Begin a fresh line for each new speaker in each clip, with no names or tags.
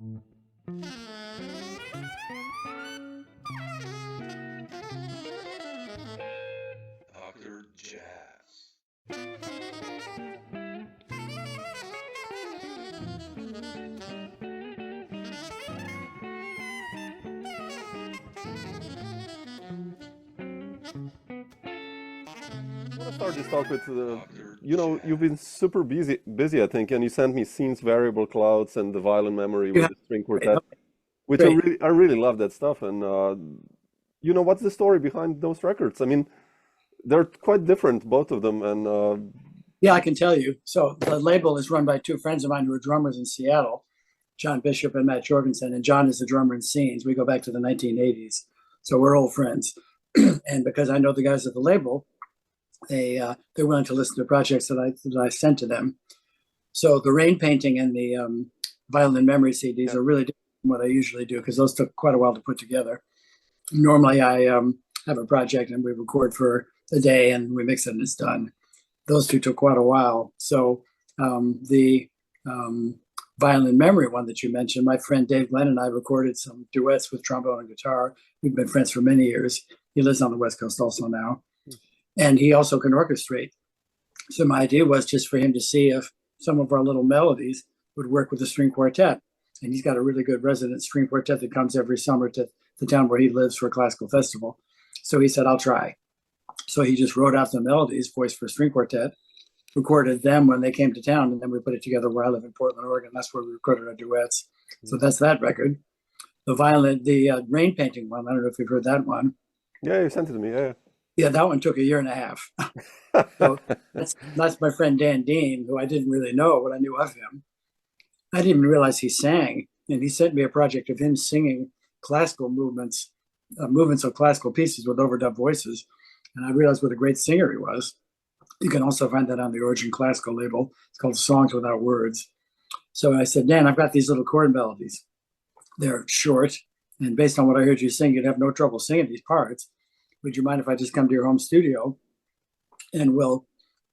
Dr. Jazz.
I want to start this talk with,
Dr.
you've been super busy, I think, and you sent me scenes, variable clouds, and the violin memory
You
with
have,
the string
great,
quartet,
okay,
which
great.
I really love that stuff. And what's the story behind those records? I mean, they're quite different, both of them, and
Yeah, I can tell you. So the label is run by two friends of mine who are drummers in Seattle, John Bishop and Matt Jorgensen. And John is the drummer in Scenes. We go back to the 1980s. So we're old friends. And because I know the guys at the label, they're willing to listen to projects that I sent to them. So the rain painting and the violin memory CDs
yeah,
are really different from what I usually do because those took quite a while to put together. Normally, I have a project and we record for a day and we mix it and it's done. Those two took quite a while. So the violin memory one that you mentioned, my friend Dave Glenn and I recorded some duets with trombone and guitar. We've been friends for many years. He lives on the West Coast also now. And he also can orchestrate. So my idea was just for him to see if some of our little melodies would work with the string quartet. And he's got a really good resident string quartet that comes every summer to the town where he lives for a classical festival. So he said, I'll try. So he just wrote out the melodies, voice for string quartet, recorded them when they came to town, and then we put it together where I live in Portland, Oregon. That's where we recorded our duets. So that's that record. The rain painting one, I don't know if you've heard that one.
yeah, you sent it to me, yeah.
Yeah, that one took a year and a half. So that's my friend Dan Dean, who I didn't really know, but I knew of him. I didn't even realize he sang, and he sent me a project of him singing classical movements of classical pieces with overdub voices, and I realized what a great singer he was. You can also find that on the Origin Classical label. It's called Songs Without Words. So I said, Dan, I've got these little chord melodies. They're short, and based on what I heard you sing, you'd have no trouble singing these parts. Would you mind if I just come to your home studio and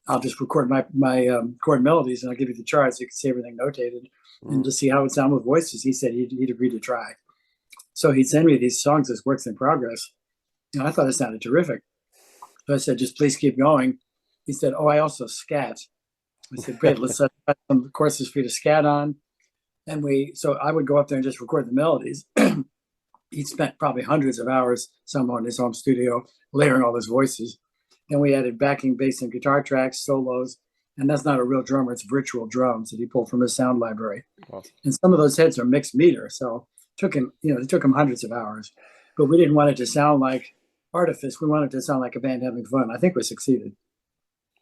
I'll just record my chord melodies and I'll give you the charts so you can see everything notated and
Mm.
to see how it sounded with voices. He said he'd agree to try. So he'd send me these songs as works in progress. And I thought it sounded terrific. So I said, just please keep going. He said, oh, I also scat. I said, great, let's set some courses for you to scat on. And so I would go up there and just record the melodies. He'd spent probably hundreds of hours somewhere in his home studio layering all his voices. Then we added backing bass and guitar tracks, solos, and that's not a real drummer, it's virtual drums that he pulled from his sound library.
Wow.
And some of those heads are mixed meter, so it took him hundreds of hours. But we didn't want it to sound like artifice. We wanted it to sound like a band having fun. I think we succeeded.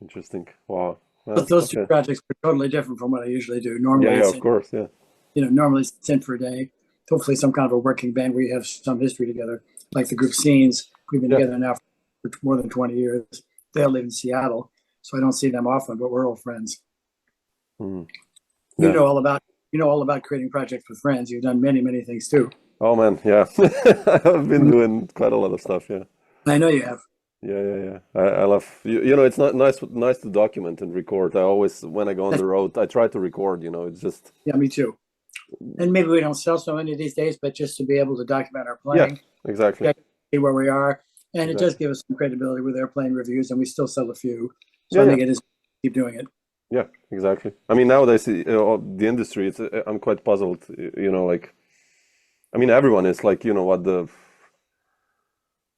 Interesting. Wow.
But
Well,
those two
okay.
projects were totally different from what I usually do.
Yeah,
Normally
yeah,
it's
of course, yeah.
normally it's in for a day. Hopefully some kind of a working band where you have some history together, like the group Scenes. We've been
Yeah.
together now for more than 20 years. They all live in Seattle, so I don't see them often, but we're old friends.
Mm.
You
Yeah.
know all about creating projects with friends. You've done many, many things too.
Oh man, yeah. I've been doing quite a lot of stuff, yeah.
I know you have.
Yeah, yeah, yeah. I love it's not nice to document and record. I always when I go on the road, I try to record, it's just
Yeah, me too. And maybe we don't sell so many these days, but just to be able to document our
yeah,
playing,
exactly.
check, see where we are. And it does
Exactly.
give us some credibility with airplane reviews, and we still sell a few. So
Yeah,
I
yeah.
think it is keep doing it.
Yeah, exactly. I mean, nowadays the industry it's I'm quite puzzled, like I mean everyone is like,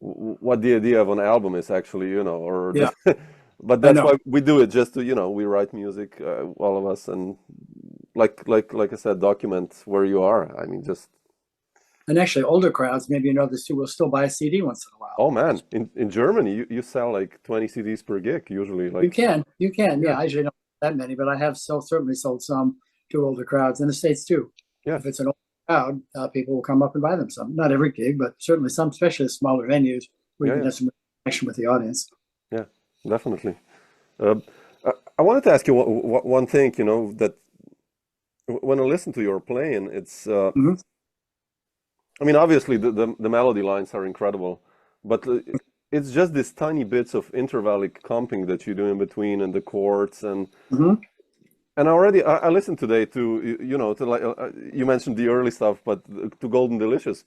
what the idea of an album is actually, or
Yeah,
but
I
that's
know.
why we do it just to, we write music, all of us, and like I said, document where you are. I mean, just
And actually, older crowds, maybe you know this too, will still buy a CD once in a while.
oh man, in Germany, you sell like 20 CDs per gig usually,
You
like
can, you can.
yeah,
Yeah, I usually don't have that many, but I have certainly sold some to older crowds in the States too.
yeah,
If it's an old crowd, people will come up and buy them some. Not every gig, but certainly some, especially smaller venues where you
yeah,
can
yeah,
have some connection with the audience.
yeah, definitely. Uh, I wanted to ask you one thing, that when I listen to your playing, it's
Mhm.
I mean, obviously the melody lines are incredible, but it's just these tiny bits of intervallic comping that you do in between and the chords, and
Mhm.
And already I listened today to you know to like you mentioned the early stuff, but to Golden Delicious,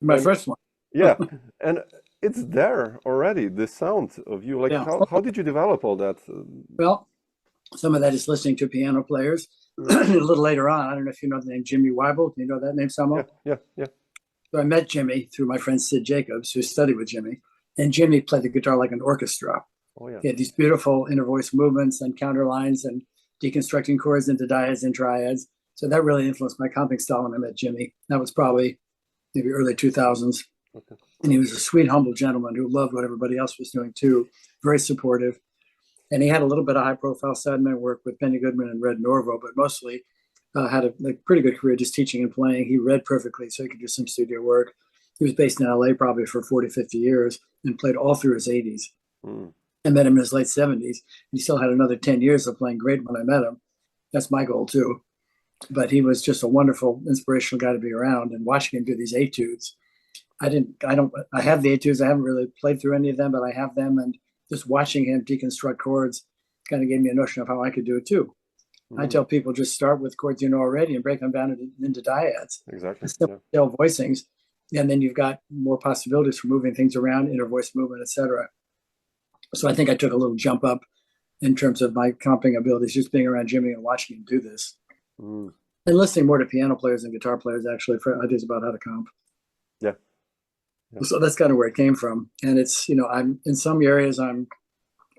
My
and
first one.
yeah, and it's there already. The sound of you, like
Yeah.
how did you develop all that?
Well, some of that is listening to piano players.
Mm,
A little later on, I don't know if you know the name Jimmy Weibel. Do you know that name,
yeah,
Samo?
yeah, yeah.
So I met Jimmy through my friend Sid Jacobs, who studied with Jimmy. And Jimmy played the guitar like an orchestra.
Oh yeah.
He had these beautiful inner voice movements and counter lines and deconstructing chords into dyads and triads. So that really influenced my comping style when I met Jimmy. That was probably maybe early 2000s.
Okay.
And he was a sweet, humble gentleman who loved what everybody else was doing too, very supportive. And he had a little bit of high profile sideman work with Benny Goodman and Red Norvo, but mostly had a pretty good career just teaching and playing. He read perfectly, so he could do some studio work. He was based in LA probably for 40, 50 years and played all through his 80s.
Mm,
I met him in his late 70s. He still had another 10 years of playing great when I met him. That's my goal too. But he was just a wonderful, inspirational guy to be around, and watching him do these etudes. I have the etudes. I haven't really played through any of them, but I have them. And just watching him deconstruct chords kind of gave me a notion of how I could do it too. I
mm,
tell people just start with chords you know already and break them down into dyads,
exactly. Yeah.
simple voicings, and then you've got more possibilities for moving things around, inner voice movement, etc. So I think I took a little jump up in terms of my comping abilities, just being around Jimmy and watching him do this,
Mm,
and listening more to piano players and guitar players actually for ideas about how to comp.
yeah. Yeah.
So that's kind of where it came from. And it's, I'm in some areas I'm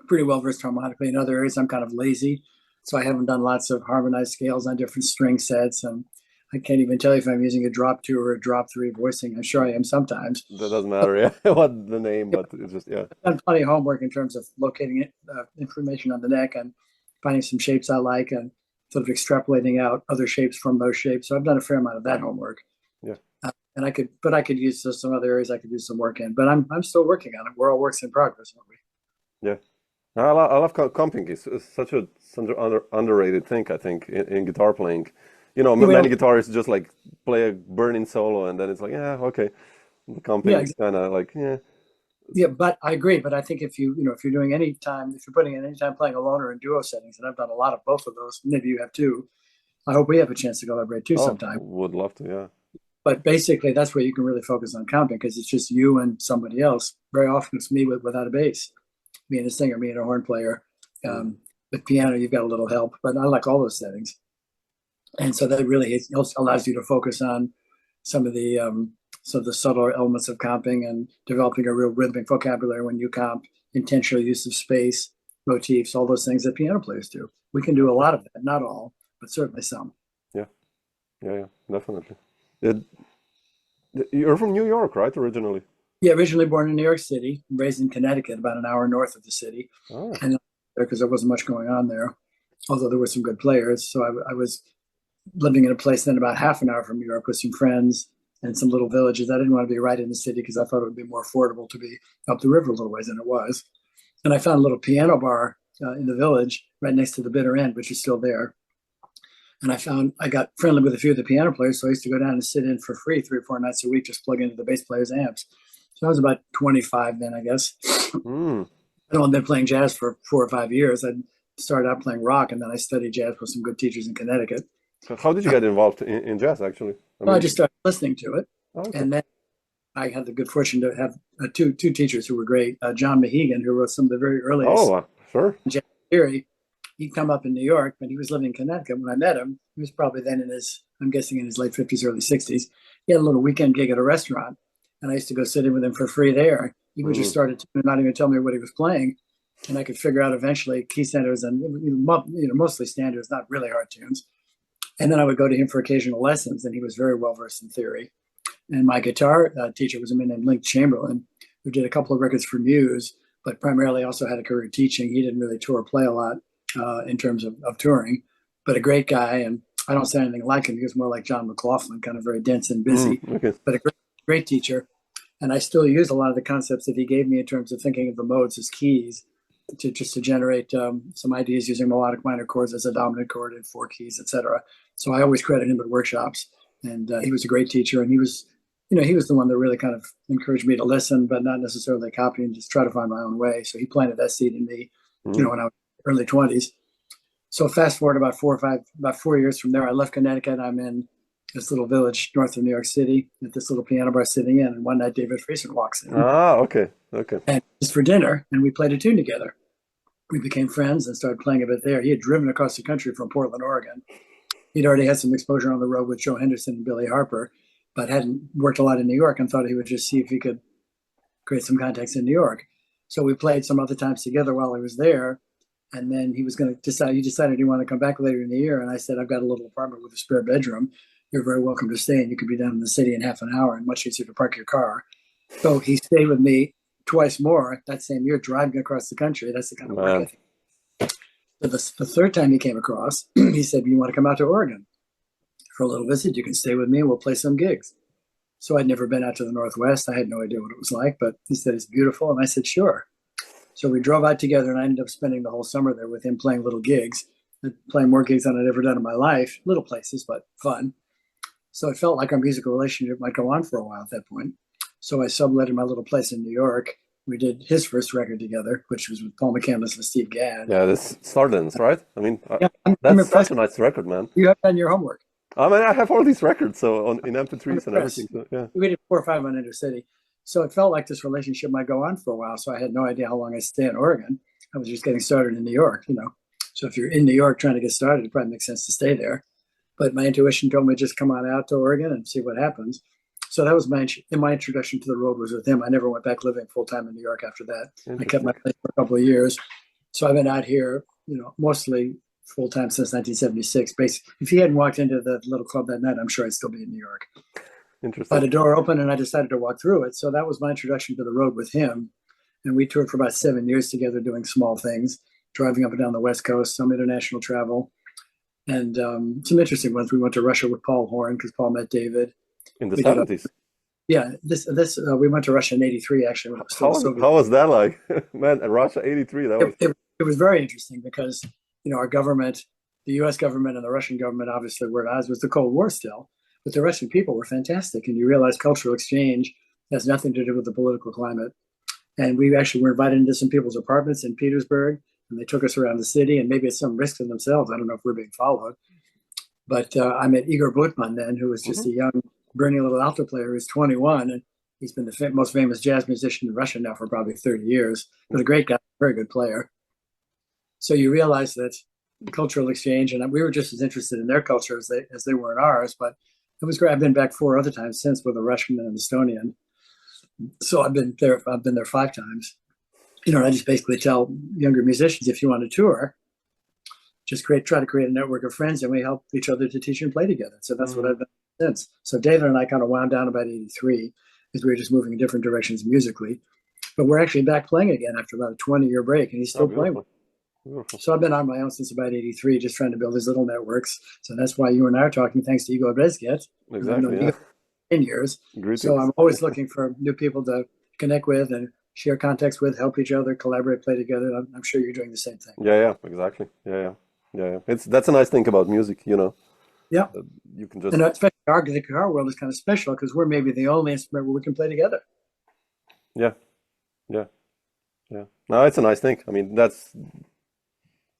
pretty well versed harmonically. In other areas I'm kind of lazy. So I haven't done lots of harmonized scales on different string sets. And I can't even tell you if I'm using a drop two or a drop three voicing. I'm sure I am sometimes.
That doesn't matter. Yeah. What the name, but it's just yeah.
I've done plenty of homework in terms of locating information on the neck and finding some shapes I like and sort of extrapolating out other shapes from those shapes. So I've done a fair amount of that homework.
Yeah.
And I could use some other areas I could do some work in, but I'm still working on it. We're all works in progress, aren't we?
Yeah. I love comping. It's such a underrated thing, I think, in guitar playing. You know,
Well,
many guitarists just like play a burning solo and then it's like, yeah, okay. The
yeah,
comping is kind of like, yeah.
yeah, but I agree. But I think if if you're doing any time, if you're putting in any time playing alone or in duo settings, and I've done a lot of both of those, maybe you have too. I hope we have a chance to collaborate too
Oh,
sometime.
would love to, yeah.
But basically, that's where you can really focus on comping because it's just you and somebody else. Very often, it's me without a bass, me and a singer, me and a horn player.
Mm,
With piano, you've got a little help, but I like all those settings. And so that really allows you to focus on some of the subtler elements of comping and developing a real rhythmic vocabulary when you comp, intentional use of space, motifs, all those things that piano players do. We can do a lot of that, not all, but certainly some.
yeah, yeah, definitely. It, you're from New York, right, originally?
Yeah, originally born in New York City, raised in Connecticut, about an hour north of the city,
Oh,
and because there wasn't much going on there, although there were some good players. So I was living in a place then about half an hour from New York with some friends and some little villages. I didn't want to be right in the city because I thought it would be more affordable to be up the river a little ways than it was. And I found a little piano bar in the village right next to the bitter end, which is still there. And I got friendly with a few of the piano players, so I used to go down and sit in for free 3 or 4 nights a week, just plug into the bass players' amps. So I was about 25 then, I guess.
mm.
I'd only been playing jazz for 4 or 5 years. I started out playing rock, and then I studied jazz with some good teachers in Connecticut.
So how did you get involved in jazz, actually? I
Well, I
mean,
just started listening to it,
oh, okay.
and then I had the good fortune to have two teachers who were great. John Mahegan, who wrote some of the very earliest
Oh, sure.
jazz theory. He'd come up in New York, but he was living in Connecticut when I met him. He was probably then I'm guessing in his late 50s, early 60s. He had a little weekend gig at a restaurant, and I used to go sit in with him for free there. He would just
Mm,
start to not even tell me what he was playing, and I could figure out eventually key centers and mostly standards, not really hard tunes. And then I would go to him for occasional lessons, and he was very well versed in theory. And my guitar teacher was a man named Link Chamberlain, who did a couple of records for Muse, but primarily also had a career teaching. He didn't really tour or play a lot in terms of touring, but a great guy. And I don't say anything like him. He was more like John McLaughlin, kind of very dense and busy,
okay.
but a great teacher. And I still use a lot of the concepts that he gave me in terms of thinking of the modes as keys to generate some ideas using melodic minor chords as a dominant chord in 4 keys, etc. So I always credit him at workshops, and he was a great teacher. And he was the one that really kind of encouraged me to listen, but not necessarily copy and just try to find my own way. So he planted that seed in me,
Mm,
when I was early 20s. So fast forward about 4 years from there, I left Connecticut. I'm in this little village north of New York City at this little piano bar sitting in. And one night David Friesen walks in
Ah, okay, okay.
and just for dinner, and we played a tune together. We became friends and started playing a bit there. He had driven across the country from Portland, Oregon. He'd already had some exposure on the road with Joe Henderson and Billy Harper, but hadn't worked a lot in New York and thought he would just see if he could create some contacts in New York. So we played some other times together while I was there. And then he decided he wanted to come back later in the year. And I said, I've got a little apartment with a spare bedroom. You're very welcome to stay, and you could be down in the city in half an hour and much easier to park your car. So he stayed with me twice more that same year, driving across the country. That's the kind of work ethic. So the third time he came across, he said, you want to come out to Oregon for a little visit? You can stay with me and we'll play some gigs. So I'd never been out to the Northwest. I had no idea what it was like, but he said, it's beautiful. And I said, sure. So we drove out together, and I ended up spending the whole summer there with him playing little gigs, playing more gigs than I'd ever done in my life, little places, but fun. So it felt like our musical relationship might go on for a while at that point. So I subletted my little place in New York. We did his first record together, which was with Paul McCandless and Steve Gadd.
Yeah, this Stardance, right? I mean,
Yeah, I'm
that's such
impressed.
a nice record, man.
You have done your homework.
I mean, I have all these records, so in MP3s and
impressed.
everything. So, yeah.
We did 4 or 5 on Intercity. So it felt like this relationship might go on for a while. So I had no idea how long I'd stay in Oregon. I was just getting started in New York, you know. So if you're in New York trying to get started, it probably makes sense to stay there. But my intuition told me just come on out to Oregon and see what happens. So that was my introduction to the road was with him. I never went back living full time in New York after that. I kept my place for a couple of years. So I've been out here, you know, mostly full time since 1976. Basically, if he hadn't walked into the little club that night, I'm sure I'd still be in New York.
Interesting.
But a door opened and I decided to walk through it. So that was my introduction to the road with him. And we toured for about 7 years together doing small things, driving up and down the West Coast, some international travel. And some interesting ones. We went to Russia with Paul Horn because Paul met David.
In the 70s.
Yeah, we went to Russia in '83 actually.
How was that like? Man, Russia 83, that was...
It was very interesting because, you know, our government, the US government and the Russian government obviously were at odds with the Cold War still. But the Russian people were fantastic. And you realize cultural exchange has nothing to do with the political climate. And we actually were invited into some people's apartments in Petersburg, and they took us around the city, and maybe at some risk to themselves. I don't know if we're being followed. But I met Igor Butman then, who was just a young, burning little alto player who's 21. And he's been the most famous jazz musician in Russia now for probably 30 years. But a great guy, very good player. So you realize that cultural exchange, and we were just as interested in their culture as they were in ours. But it was great. I've been back 4 other times since with a Russian and an Estonian. So I've been there 5 times. You know, and I just basically tell younger musicians, if you want to tour, just try to create a network of friends, and we help each other to teach and play together. So that's what I've done since. So David and I kind of wound down about 83 because we were just moving in different directions musically. But we're actually back playing again after about a 20-year break, and he's still playing.
Beautiful.
So I've been on my own since about 83, just trying to build these little networks. So that's why you and I are talking, thanks to Igor Brezget.
Exactly, yeah.
10 years.
Greetings.
So I'm always looking for new people to connect with and share contacts with, help each other, collaborate, play together. I'm sure you're doing the same thing.
Yeah, exactly. Yeah. That's a nice thing about music, you know.
Yeah.
You can just...
And especially the guitar world is kind of special because we're maybe the only instrument where we can play together.
Yeah. No, it's a nice thing. I mean, that's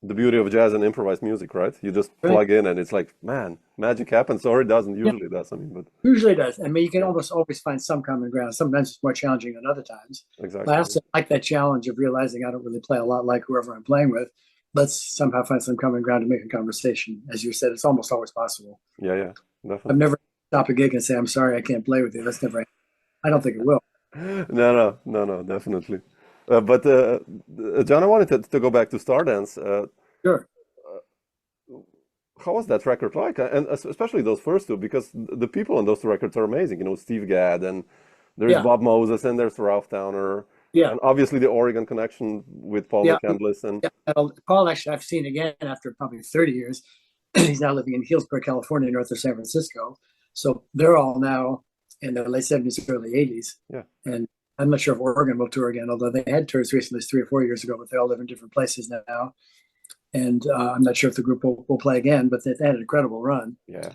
the beauty of jazz and improvised music, right? You just plug in and it's like, man, magic happens, or it doesn't. Usually does. I mean, but
usually it does. I mean, you can almost always find some common ground. Sometimes it's more challenging than other times.
Exactly.
But I also like that challenge of realizing I don't really play a lot like whoever I'm playing with. Let's somehow find some common ground to make a conversation. As you said, it's almost always possible.
Yeah, definitely.
I've never stopped a gig and say, I'm sorry, I can't play with you. That's never, I don't think it will.
No, definitely. But John, I wanted to go back to Stardance.
Sure.
How was that record like? And especially those first two, because the people on those records are amazing. You know, Steve Gadd, and there's Bob Moses, and there's Ralph Towner.
Yeah.
And obviously the Oregon connection with Paul McCandless. And
Paul, actually, I've seen again after probably 30 years. He's now living in Healdsburg, California, north of San Francisco. So they're all now in the late 70s, early 80s.
Yeah.
And I'm not sure if Oregon will tour again, although they had tours recently 3 or 4 years ago, but they all live in different places now. And I'm not sure if the group will play again, but they had an incredible run.
Yeah.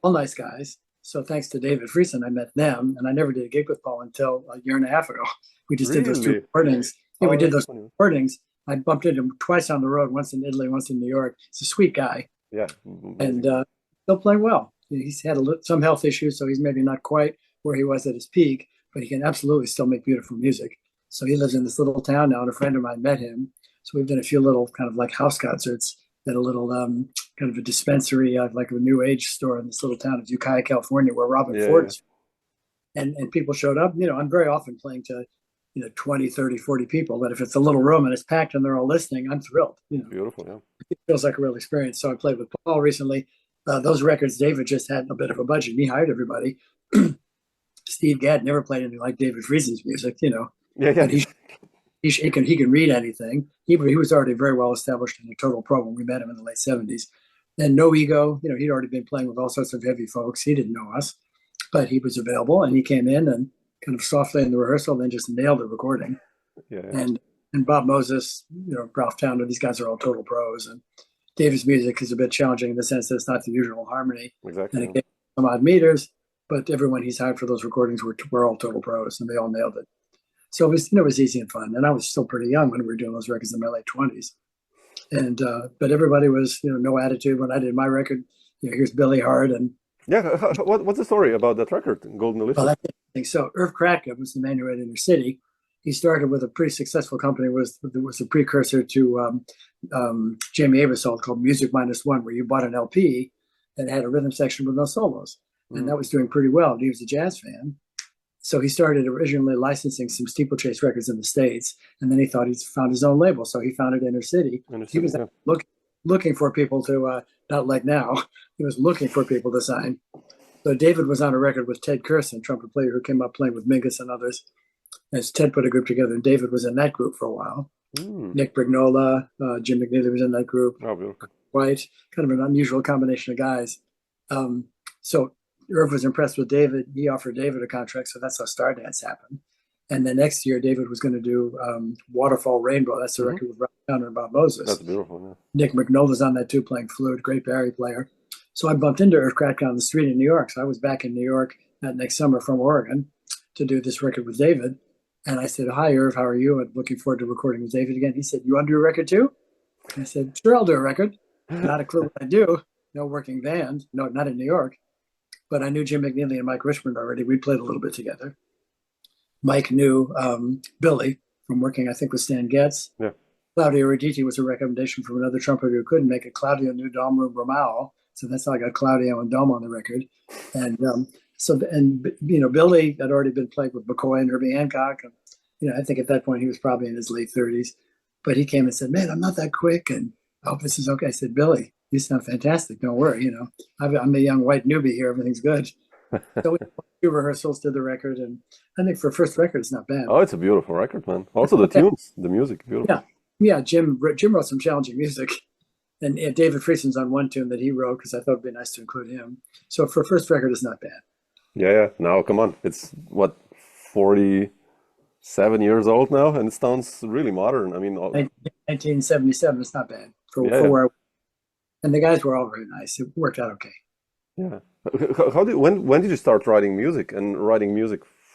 All nice guys. So thanks to David Friesen, I met them, and I never did a gig with Paul until a year and a half ago. We just did those 2 recordings. Yeah, we did those recordings I bumped into him twice on the road, once in Italy, once in New York. He's a sweet guy,
Yeah,
and
amazing.
still playing well. He's had some health issues, so he's maybe not quite where he was at his peak, but he can absolutely still make beautiful music. So he lives in this little town now, and a friend of mine met him. So we've done a few little kind of like house concerts at a little kind of a dispensary, like a new age store in this little town of Ukiah, California, where Robin
Yeah,
Ford
yeah,
is. And people showed up. I'm very often playing to 20, 30, 40 people, but if it's a little room and it's packed and they're all listening, I'm thrilled.
beautiful. Yeah,
It feels like a real experience. So I played with Paul recently. Those records, David just had a bit of a budget. He hired everybody. Steve Gadd never played anything like David Friesen's music,
yeah, yeah.
but he can read anything. He was already very well established in a total pro when we met him in the late 70s. And no ego, he'd already been playing with all sorts of heavy folks. He didn't know us, but he was available, and he came in and kind of softly in the rehearsal, then just nailed the recording.
Yeah, yeah.
And Bob Moses, Ralph Towner, these guys are all total pros. And David's music is a bit challenging in the sense that it's not the usual harmony,
Exactly.
and it gets some odd meters. But everyone he's hired for those recordings were all total pros, and they all nailed it. So it was easy and fun. And I was still pretty young when we were doing those records in my late 20s. And but everybody was no attitude when I did my record. Here's Billy Hart and
Yeah, what's the story about that record, Golden
well,
Delicious?
that's interesting. So Irv Kratka was the man who had Inner City. He started with a pretty successful company. Was a precursor to Jamie Aebersold called Music Minus One, where you bought an LP that had a rhythm section with no solos, and that was doing pretty well. He was a jazz fan, so he started originally licensing some steeplechase records in the States, and then he thought he'd found his own label, so he founded Inner City. He was
Yeah.
looking for people to not like now. He was looking for people to sign. So David was on a record with Ted Curson, trumpet player who came up playing with Mingus and others. As Ted put a group together, and David was in that group for a while. Nick Brignola, Jim McNeely was in that group.
Oh, beautiful.
White, kind of an unusual combination of guys. So Irv was impressed with David. He offered David a contract, so that's how Stardance happened. And then next year, David was going to do Waterfall Rainbow. That's the record with Ralph Towner and Bob Moses.
That's beautiful. Yeah.
Nick McNola's on that too, playing flute, great Barry player. So I bumped into Irv Kratka on the street in New York. So I was back in New York that next summer from Oregon to do this record with David. And I said, "Hi, Irv, how are you? I'm looking forward to recording with David again." He said, "You want to do a record too?" I said, "Sure, I'll do a record." Not a clue what I do. No working band. No, not in New York. But I knew Jim McNeely and Mike Richmond already. We played a little bit together. Mike knew Billy from working, I think, with Stan Getz.
Yeah.
Claudio Roditi was a recommendation from another trumpeter who couldn't make it. Claudio knew Dom Romao. So that's how I got Claudio and Dom on the record. And Billy had already been playing with McCoy and Herbie Hancock. And, I think at that point he was probably in his late 30s. But he came and said, "Man, I'm not that quick. And I hope this is okay." I said, "Billy, you sound fantastic. Don't worry. I'm a young white newbie here. Everything's good." So we did a few rehearsals, did the record. And I think for a first record, it's not bad.
Oh, it's a beautiful record, man. Also the tunes, the music, beautiful.
Yeah. Jim wrote some challenging music. And David Friesen's on one tune that he wrote because I thought it'd be nice to include him. So for a first record, it's not bad.
Yeah. Now, come on. It's what, 47 years old now, and it sounds really modern. I mean,
1977, it's not bad for where. And the guys were all very nice. It worked out okay.
Yeah. When did you start writing music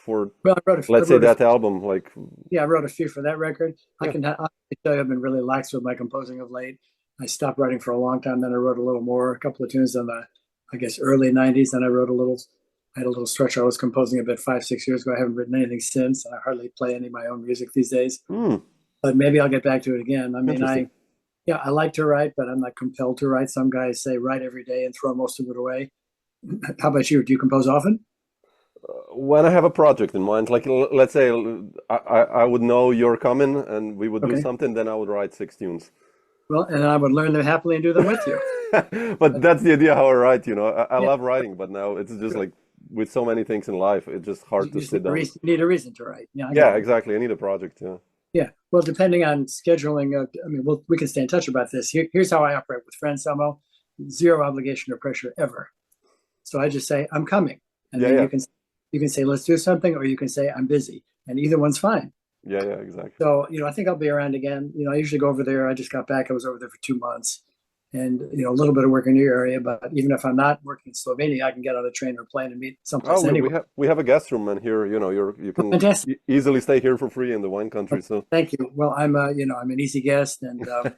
for,
Well,
let's say, that album? Like,
I wrote a few for that record.
Yeah.
I can tell you I've been really lax with my composing of late. I stopped writing for a long time. Then I wrote a little more, a couple of tunes in the, I guess, early 90s. Then I had a little stretch I was composing a bit 5-6 years ago. I haven't written anything since. And I hardly play any of my own music these days. But maybe I'll get back to it again. I mean, I like to write, but I'm not compelled to write. Some guys say write every day and throw most of it away. How about you? Do you compose often?
When I have a project in mind, like let's say I would know you're coming and we would do something, then I would write 6 tunes.
Well, and I would learn them happily and do them with you.
But that's the idea how I write, I love writing, but now it's just like with so many things in life, it's just hard to sit down.
You need a reason to write.
Yeah, exactly. I need a project, yeah.
Yeah. Well, depending on scheduling, we can stay in touch about this. Here's how I operate with friends, Samo. Zero obligation or pressure ever. So I just say, "I'm coming." And then you can say, "Let's do something," or you can say, "I'm busy." And either one's fine.
Yeah, exactly.
So, I think I'll be around again. I usually go over there. I just got back. I was over there for 2 months. and a little bit of work in your area. But even if I'm not working in Slovenia, I can get on a train or plane and meet someplace
Oh, we
anywhere.
we have a guest room in here. You
Oh,
can
fantastic.
easily stay here for free in the wine country. So
Thank you. Well, I'm an easy guest, and I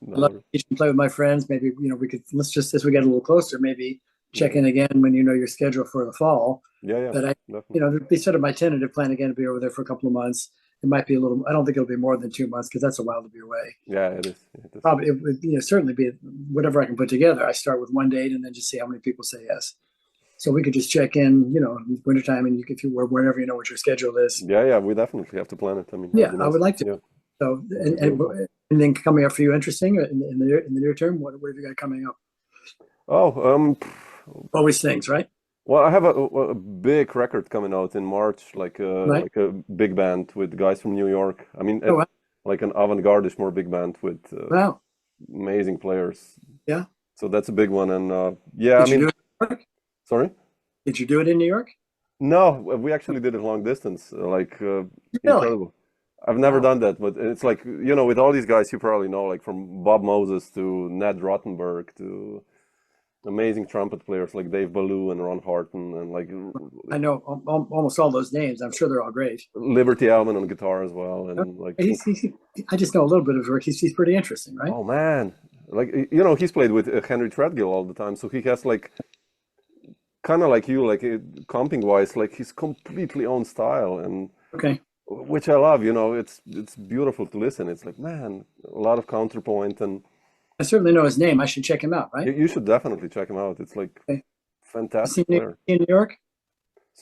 love
no,
to teach and play with my friends. Maybe we could, let's just, as we get a little closer, maybe check
yeah,
in again when you know your schedule for the fall.
yeah,
But
definitely.
it'd be sort of my tentative plan again to be over there for a couple of months. It might be a little. I don't think it'll be more than 2 months because that's a while to be away.
Yeah, it is. It is.
Probably it would certainly be whatever I can put together. I start with one date and then just see how many people say yes. So we could just check in, wintertime, and if you were whenever you know what your schedule is.
Yeah, yeah, we definitely have to plan it. I mean, that'd
Yeah,
be
I
nice.
would like to.
Yeah,
So
that'd be beautiful.
and anything coming up for you interesting in the near term? What have you got coming up?
Oh,
Always things, right?
well, I have a big record coming out in March,
Right.
like a big band with guys from New York. I mean,
Oh, wow.
like an avant-garde-ish more big band with
Wow.
amazing players.
Yeah.
So that's a big one. And yeah, I
Did you
mean,
do it in New York?
sorry?
Did you do it in New York?
No, we actually did it long distance,
Really?
incredible. I've never
Wow.
done that, but it's like, with all these guys you probably know, like from Bob Moses to Ned Rottenberg to amazing trumpet players like Dave Ballou and Ron Harton and like
I know almost all those names. I'm sure they're all great.
Liberty Alman on guitar as well. And like,
I just know a little bit of his work. He's pretty interesting, right?
oh man, like, he's played with Henry Threadgill all the time. So he has like, kind of like you, like comping wise, like his completely own style. And
Okay.
which I love, it's beautiful to listen. It's like, man, a lot of counterpoint, and
I certainly know his name. I should check him out, right?
you should definitely check him out. It's like
Okay. Is he
fantastic player.
in New York?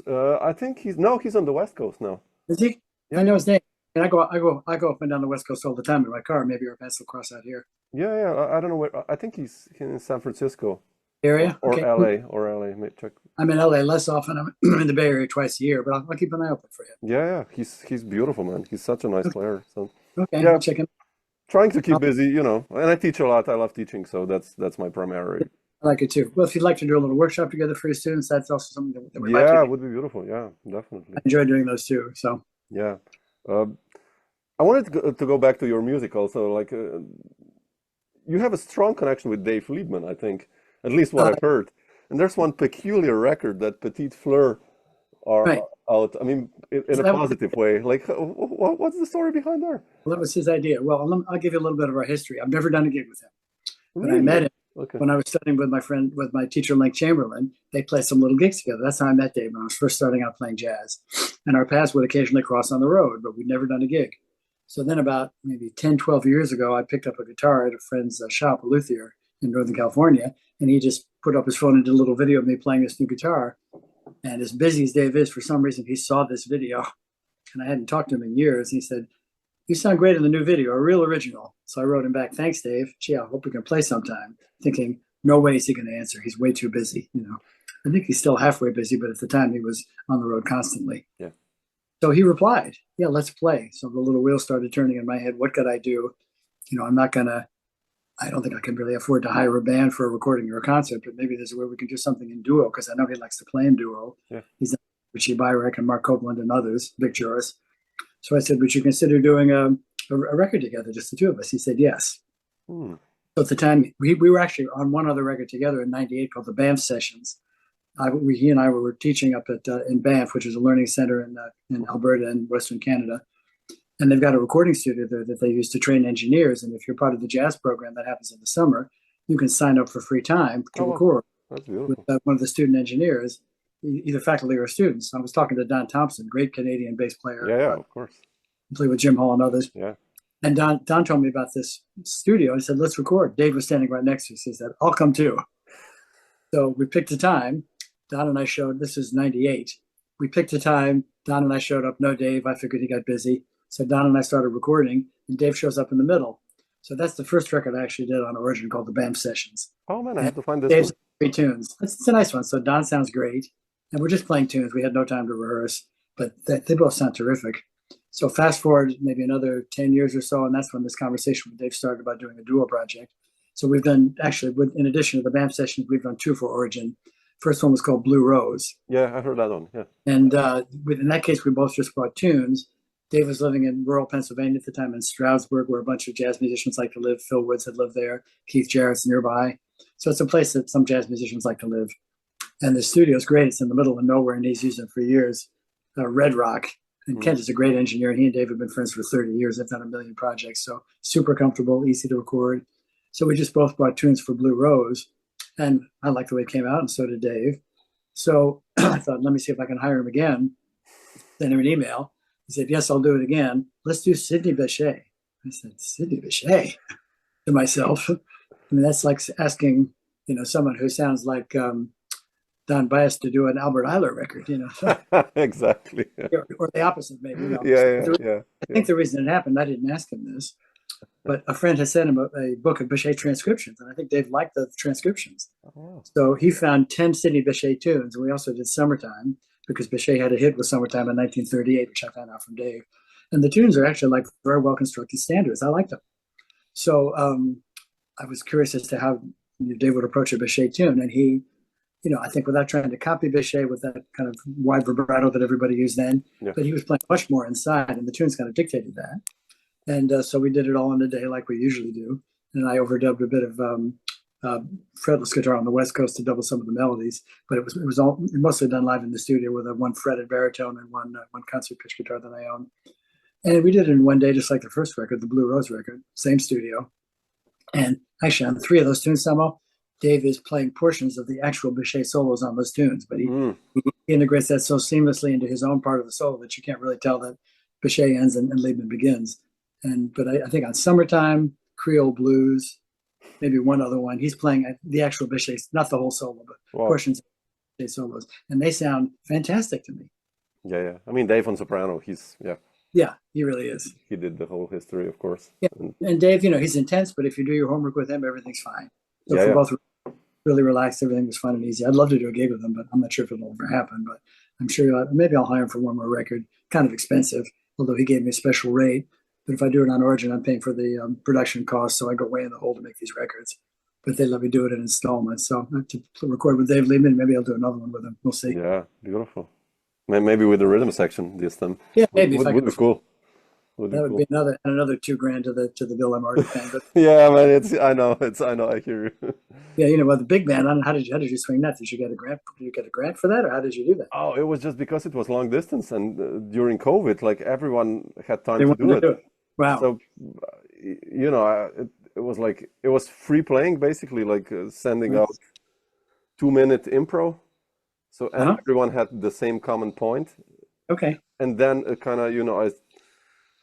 I think he's on the West Coast now.
Is he? I
Yeah,
know his name. And I go up and down the West Coast all the time in my car. Maybe our paths will cross out here.
yeah, yeah. I don't know where. I think he's in San Francisco
Area?
or
Okay.
LA. Check.
I'm in LA less often. I'm in the Bay Area twice a year, but I'll keep an eye open for you.
Yeah, yeah. He's beautiful, man. He's such a nice
Okay.
player. So
Okay.
yeah,
I'll check him
trying to keep
out.
busy, and I teach a lot. I love teaching, so that's my primary.
I like it too. Well, if you'd like to do a little workshop together for your students, that's also something that we might
Yeah,
be.
it would be beautiful. Yeah, definitely.
I enjoy doing those too. So
Yeah. Uh, I wanted to go back to your music also. Like, you have a strong connection with Dave Liebman, I think, at least what
uh,
I've heard. And there's one peculiar record that Petite Fleur are
right.
out. I mean, in
So
a
that,
positive way. Like, what's the story behind there?
well, that was his idea. Well, I'll give you a little bit of our history. I've never done a gig with him, but I met
Really?
him
Okay.
when I was studying with my teacher, Link Chamberlain. They played some little gigs together. That's how I met Dave when I was first starting out playing jazz. And our paths would occasionally cross on the road, but we'd never done a gig. So then about maybe 10, 12 years ago, I picked up a guitar at a friend's shop, a luthier in Northern California, and he just put up his phone and did a little video of me playing this new guitar. And as busy as Dave is, for some reason, he saw this video, and I hadn't talked to him in years. He said, "You sound great in the new video, a real original." So I wrote him back, "Thanks, Dave. Gee, I hope we can play sometime." Thinking, no way is he going to answer. He's way too busy. I think he's still halfway busy, but at the time he was on the road constantly.
Yeah.
So he replied, "Yeah, let's play." So the little wheel started turning in my head. What could I do? I don't think I can really afford to hire a band for a recording or a concert, but maybe there's a way we can do something in duo, because I know he likes to play in duo.
Yeah.
He's done Richie Byrek and Mark Copeland and others, Vic Joris. So I said, "Would you consider doing a record together, just the two of us?" He said, yes.
Hmm.
So at the time, we were actually on one other record together in '98 called the Banff Sessions. He and I were teaching up in Banff, which is a learning center in Alberta and Western Canada. And they've got a recording studio there that they use to train engineers. And if you're part of the jazz program that happens in the summer, you can sign up for free time to
Oh, wow.
record
That's
with
beautiful.
one of the student engineers, either faculty or students. I was talking to Don Thompson, great Canadian bass player,
Yeah, yeah, of course.
played with Jim Hall and others.
Yeah.
And Don told me about this studio. He said, "Let's record." Dave was standing right next to us. He said, "I'll come too." So we picked a time. Don and I showed, this is '98. We picked a time. Don and I showed up. No Dave. I figured he got busy. So Don and I started recording, and Dave shows up in the middle. So that's the first record I actually did on Origin, called the Banff Sessions.
Oh man, I
And
have to find this
Dave's
one.
3 tunes. It's a nice one. So Don sounds great. And we're just playing tunes. We had no time to rehearse, but they both sound terrific. So fast forward maybe another 10 years or so, and that's when this conversation with Dave started about doing a duo project. So we've done, actually, in addition to the Banff Sessions, we've done 2 for Origin. First one was called Blue Rose.
Yeah, I heard that one. Yeah.
And in that case, we both just brought tunes. Dave was living in rural Pennsylvania at the time in Stroudsburg, where a bunch of jazz musicians like to live. Phil Woods had lived there. Keith Jarrett's nearby. So it's a place that some jazz musicians like to live. And the studio's great. It's in the middle of nowhere, and he's used it for years. Red Rock. And Kent is a great engineer, and he and Dave have been friends for 30 years. They've done a million projects. So super comfortable, easy to record. So we just both brought tunes for Blue Rose. And I liked the way it came out, and so did Dave. So I thought, let me see if I can hire him again. Send him an email. He said, yes, I'll do it again. Let's do Sidney Bechet. I said, Sidney Bechet? To myself. I mean, that's like asking, someone who sounds like Don Bass to do an Albert Ayler record,
Exactly.
Or the opposite, maybe.
Yeah.
I think the reason it happened, I didn't ask him this, but a friend had sent him a book of Bechet transcriptions, and I think Dave liked the transcriptions.
Oh.
So he found 10 Sidney Bechet tunes, and we also did Summertime, because Bechet had a hit with Summertime in 1938, which I found out from Dave. And the tunes are actually like very well constructed standards. I like them. So I was curious as to how Dave would approach a Bechet tune. And he, I think without trying to copy Bechet with that kind of wide vibrato that everybody used then, but he was playing much more inside, and the tunes kind of dictated that. And so we did it all in a day like we usually do. And I overdubbed a bit of fretless guitar on the West Coast to double some of the melodies, but it was all mostly done live in the studio with a one fretted baritone and one concert pitch guitar that I own. And we did it in one day, just like the first record, the Blue Rose record, same studio. And actually, on 3 of those tunes, Samo, Dave is playing portions of the actual Bechet solos on those tunes, but he integrates that so seamlessly into his own part of the solo that you can't really tell that Bechet ends and Liebman begins. But I think on Summertime, Creole Blues, maybe one other one, he's playing the actual Bechet, not the whole solo, but portions of Bechet solos, and they sound fantastic to me.
Yeah. I mean, Dave on soprano,
Yeah, he really is.
He did the whole history, of course.
Yeah, and Dave, he's intense, but if you do your homework with him, everything's fine. So for both really relaxed, everything was fun and easy. I'd love to do a gig with him, but I'm not sure if it'll ever happen. But I'm sure maybe I'll hire him for one more record. Kind of expensive, although he gave me a special rate. But if I do it on Origin, I'm paying for the production costs, so I go way in the hole to make these records. But they let me do it in installments. So to record with Dave Liebman, maybe I'll do another one with him. We'll see.
Yeah, beautiful. Maybe with the rhythm section this time.
Yeah, maybe.
Would be cool.
That would be another $2,000 to the bill I'm already paying. But
yeah, man, I know, I hear you.
Yeah, well, the big band. I don't know, how did you swing that? Did you get a grant? Did you get a grant for that, or how did you do that?
Oh, it was just because it was long distance, and during COVID, like everyone had time
They
to
wanted
do it.
Wow.
So, it was free playing basically, like sending out 2-minute improv. So and everyone had the same common point.
Okay.
And then kind of,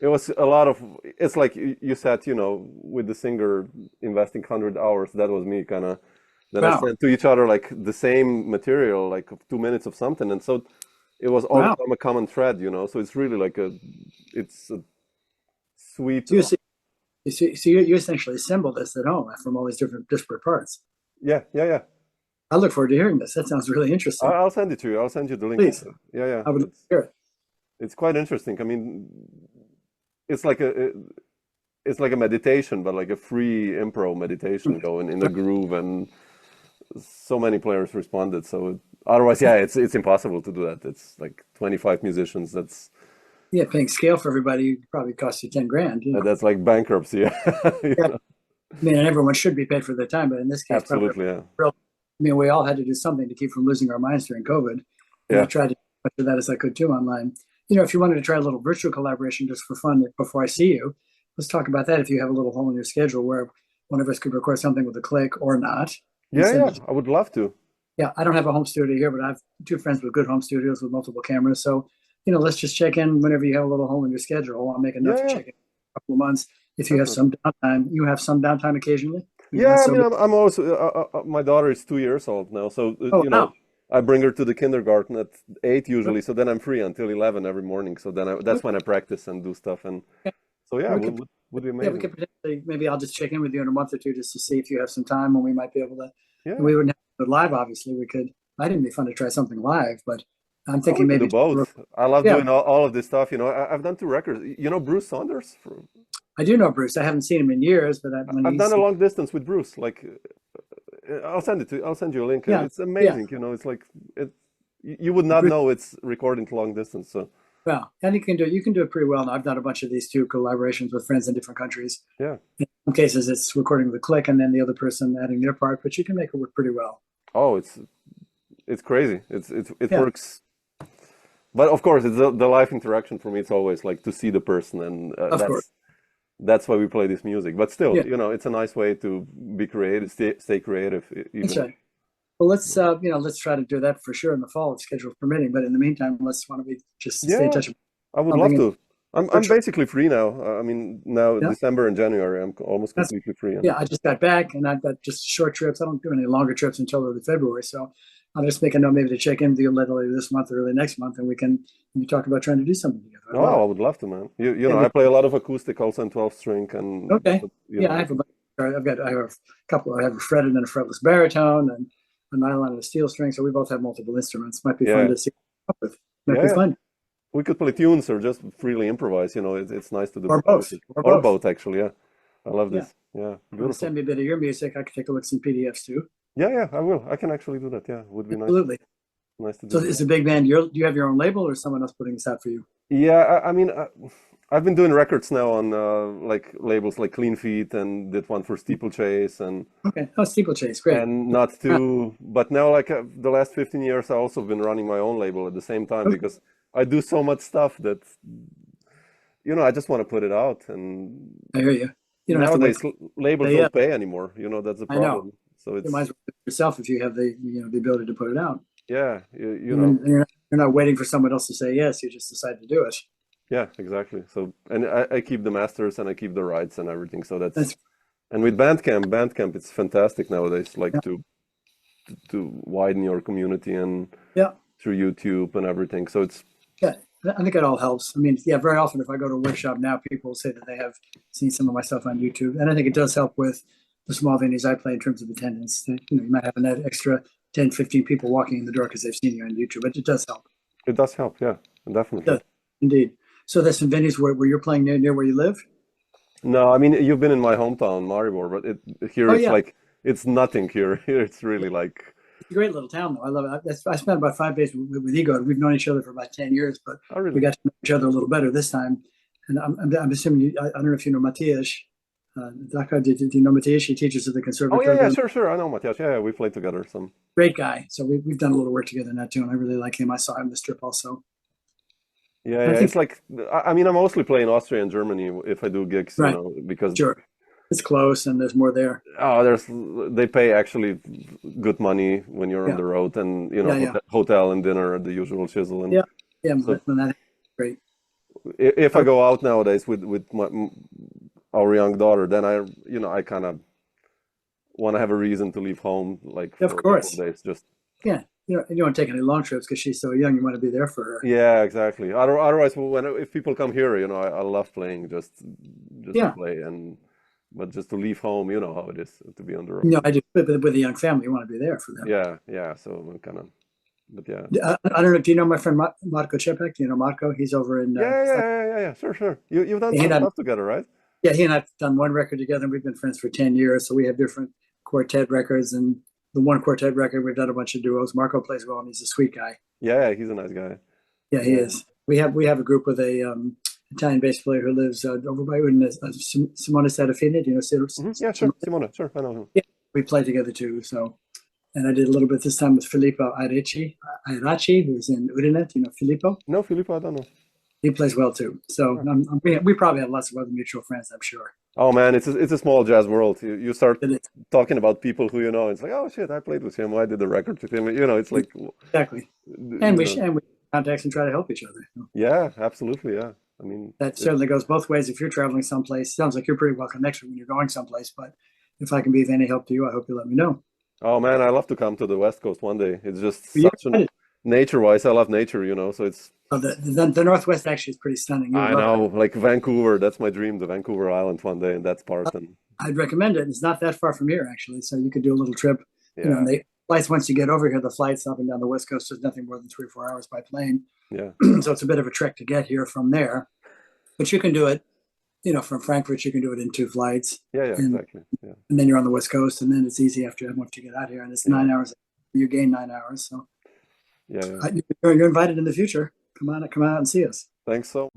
it was a lot of, it's like you said, with the singer investing 100 hours, that was me kind of, then I sent to each other like the same material, like 2 minutes of something. And so it was all from a common thread, so it's really like it's a sweet.
So you essentially assembled this at home from all these different disparate parts.
Yeah.
I look forward to hearing this. That sounds really interesting.
I'll send it to you. I'll send you the link.
Please.
Yeah.
I would love to hear it.
It's quite interesting. I mean, it's like a meditation, but like a free improv meditation going in the groove, and so many players responded. So otherwise, it's impossible to do that. It's like 25 musicians. That's
paying scale for everybody probably costs you $10,000.
That's like bankruptcy.
I mean, and everyone should be paid for their time, but in this case,
absolutely,
I mean, we all had to do something to keep from losing our minds during COVID. And I tried to do as much of that as I could too online. If you wanted to try a little virtual collaboration just for fun before I see you, let's talk about that. If you have a little hole in your schedule where one of us could record something with a click or not.
Yeah, I would love to.
Yeah, I don't have a home studio here, but I have 2 friends with good home studios with multiple cameras. So, let's just check in whenever you have a little hole in your schedule. I'll make enough to check in a couple of months. If you have some downtime, you have some downtime occasionally?
Yeah, I mean, I'm also, my daughter is 2 years old now. So, I bring her to the kindergarten at 8 usually. So then I'm free until 11 every morning. So then that's when I practice and do stuff. And so, would be amazing.
Yeah, we could potentially, maybe I'll just check in with you in a month or 2 just to see if you have some time when we might be able to.
Yeah.
We wouldn't have to do it live, obviously. We could. I think it'd be fun to try something live, but I'm thinking maybe
do both. I love doing all of this stuff. I've done 2 records. Bruce Saunders?
I do know Bruce. I haven't seen him in years, but
I've done a long distance with Bruce. Like, I'll send you a link. Yeah. It's amazing. It's like you would not know it's recording long distance. So
Well, and you can do it pretty well. Now, I've done a bunch of these two collaborations with friends in different countries.
Yeah.
In some cases, it's recording with a click and then the other person adding their part, but you can make it work pretty well.
Oh, it's crazy. It
Yeah.
works. But of course, it's the live interaction for me. It's always like to see the person, and
Of course.
that's why we play this music. But still,
Yeah,
it's a nice way to be creative, stay creative,
that's
even.
right. Well, let's try to do that for sure in the fall if schedule permitting. But in the meantime, why don't we just stay in
Yeah,
touch with
I would love
something
to. I'm
virtual?
basically free now. I mean, now
Yeah,
December and January, I'm almost
that's
completely free. And
yeah. I just got back and I've got just short trips. I don't do any longer trips until early February. So I'll just make a note maybe to check in with you later this month or early next month, and we talk about trying to do something together. I'd love
oh, I
it.
would love to, man. You
Yeah,
know, I play a lot of acoustic also in 12 string, and
okay.
you
Yeah, I
know,
have I have a couple. I have a fretted and a fretless baritone and a nylon and a steel string. So we both have multiple instruments. Might be fun
yeah,
to see what we come up with. Might
yeah,
be
yeah.
fun.
We could play tunes or just freely improvise. You know, it's nice to do
Or
both.
both. Or
Or
both.
both, actually. Yeah, I love
Yeah.
this. Yeah,
You want to
beautiful.
send me a bit of your music? I can take a look at some PDFs too.
Yeah, yeah, I will. I can actually do that. Yeah, would be
Absolutely.
nice to
So
do.
is a big band, do you have your own label or is someone else putting this out for you?
Yeah, I mean, I've been doing records now on like labels like Clean Feet, and did one for Steeplechase,
Okay. Oh, Steeplechase. Great.
and not
Ah,
too. But now, like the last 15 years, I also been running my own label at the same time
okay.
because I do so much stuff that I just want to put it out. And
I hear you. You don't have to wait
nowadays,
till
labels
they,
don't pay anymore. That's the
I know.
problem. So
You might
it's
as well do it yourself if you have the ability to put it out.
yeah,
You're not waiting for someone else to say yes. You just decide to do it.
yeah, exactly. So, and I keep the masters and I keep the rights and everything. So
That's
and with Bandcamp, it's fantastic nowadays. Like
yeah,
to widen your community and
yeah,
through YouTube and everything. So it's
yeah. I think it all helps. I mean, yeah, very often if I go to a workshop now, people say that they have seen some of my stuff on YouTube, and I think it does help with the small venues I play in terms of attendance. You might have an extra 10, 15 people walking in the door because they've seen you on YouTube, but it does help.
it does help. Yeah,
It
definitely.
does, indeed. So there's some venues where you're playing near where you live.
No, I mean you've been in my hometown, Maribor, but here
Oh
it's
yeah,
like it's nothing here. Here it's really like
it's a great little town though. I love it. I spent about 5 days with Ego. We've known each other for about 10 years, but
oh
we
really?
got to know each other a little better this time. And I'm assuming I don't know if you know Matthias. Daka, do you know Matthias? He teaches at the
Oh yeah,
conservatory
yeah,
down.
sure. I know Matthias. Yeah, yeah, we played together some.
Great guy. So we've done a little work together now too, and I really like him. I saw him this trip also.
Yeah,
And I
yeah. It's
think
like I mean I mostly play in Austria and Germany if I do gigs,
right,
because
sure, it's close and there's more there.
there's they pay actually good money when you're on
Yeah,
the road, and
yeah,
hotel and dinner, the usual chisel. And
yeah, yeah.
so
When that great.
if I
Okay.
go out nowadays with our young daughter, then I kind of want to have a reason to leave home like
Of
for a couple of
course.
days. Just
Yeah. You don't take any long trips because she's so young. You want to be there for her.
yeah, exactly. Otherwise, if people come here, I love playing just to
Yeah.
play, but just to leave home, you know how it is to be on the road.
No, I do. But with a young family, you want to be there for them.
Yeah, yeah. So I'm kind of, but yeah.
I don't know. Do you know my friend Marco Čepek? Do you know Marco? He's over in.
Yeah. Sure. You've done
He
some
and I,
stuff together, right?
yeah, he and I've done one record together. And we've been friends for 10 years, so we have different quartet records. And the one quartet record, we've done a bunch of duos. Marco plays well, and he's a sweet guy.
Yeah, he's a nice guy.
Yeah, he
Yeah.
is. We have a group with a Italian bass player who lives over by Udine, Simone Serafini. Do you know
Yeah, sure. Simona, sure. I know him.
Yeah, we play together too. So, and I did a little bit this time with Filippo Iraci, who's in Udine. You know Filippo?
No, Filippo, I don't know.
He plays well too. So
Huh.
we probably have lots of other mutual friends, I'm sure.
Oh man, it's a small jazz world. You start
It is.
talking about people who it's like, oh shit, I played with him. I did the record with him. It's like,
Exactly. And we contacts and try to help each other.
yeah, absolutely, yeah. I mean,
That certainly goes both ways. If you're traveling someplace, sounds like you're pretty well connected when you're going someplace. But if I can be of any help to you, I hope you let me know.
oh man, I love to come to the West Coast one day. It's just
You're
such an
excited.
nature-wise, I love nature, so it's
The Northwest actually is pretty stunning. You would
I
love it.
know, like Vancouver, that's my dream, the Vancouver Island one day, and that's part and
I'd recommend it. It's not that far from here, actually. So you could do a little trip.
yeah,
And the flights, once you get over here, the flights up and down the West Coast is nothing more than 3 or 4 hours by plane.
yeah,
So it's a bit of a trek to get here from there. But you can do it, from Frankfurt, you can do it in 2 flights.
yeah,
And,
exactly, yeah,
and then you're on the West Coast, and then it's easy after once you get out here. And it's
yeah,
9 hours. You gain 9 hours. So
yeah.
you're invited in the future. Come out and see us.
Thanks so